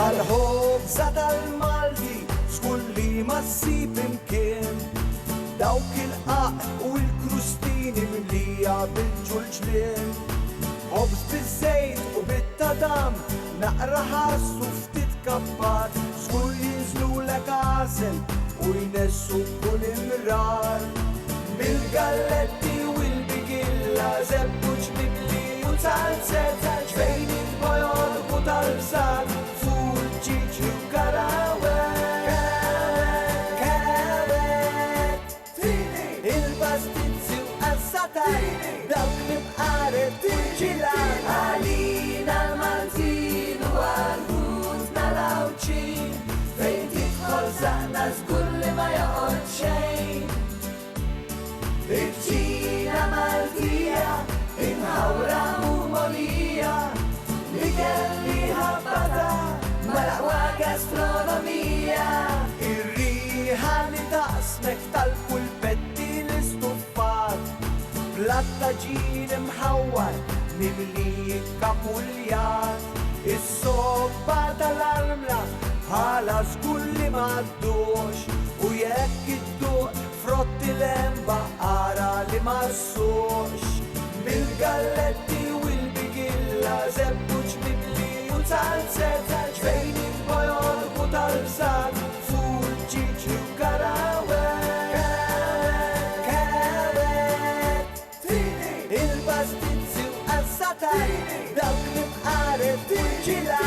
Għal-ħobza tal-Malti skulli ma ssib imkien dawk il-qaq u l-krustini mimlija bil-ġulġlien. Ħobż biż-żejt u bit-tadam naqra ħassu ftit kappat skull jinżlulek għasel u jnessu kull imrar. Bil-galletti u l-bigilla zebbu ġbibli u salzet ġbejn il-bojol u tal-bżad ċiċu karawet, il-pastizzi u għassataj, dawk nibqaret il-ġilan. Għalina l-Maltin u għal-ħutna l-awċin, fejn titħol zaqna zgur li ma joqgħod xejn. Iċ-ċina Maltija, imħawra u molija, li kelli ħabbata mal-aqwa gastronomija. Ir-riħa li taqsmek tal-pulpetti l-istuffat, platta ġin imħawwar mimli kapuljat. Is-soppa tal-armla bħala żgur li m'għaddux u jekk idduq frotti l-emba ara li ma ssux. Bil-galletti u l-bigilla zebbu ġbibli u salzet ġbejn il-bojol u tal-bżad fuq ċiċu karawet, il-pastizzi u għassataj dawk li bqaret il-ġilan.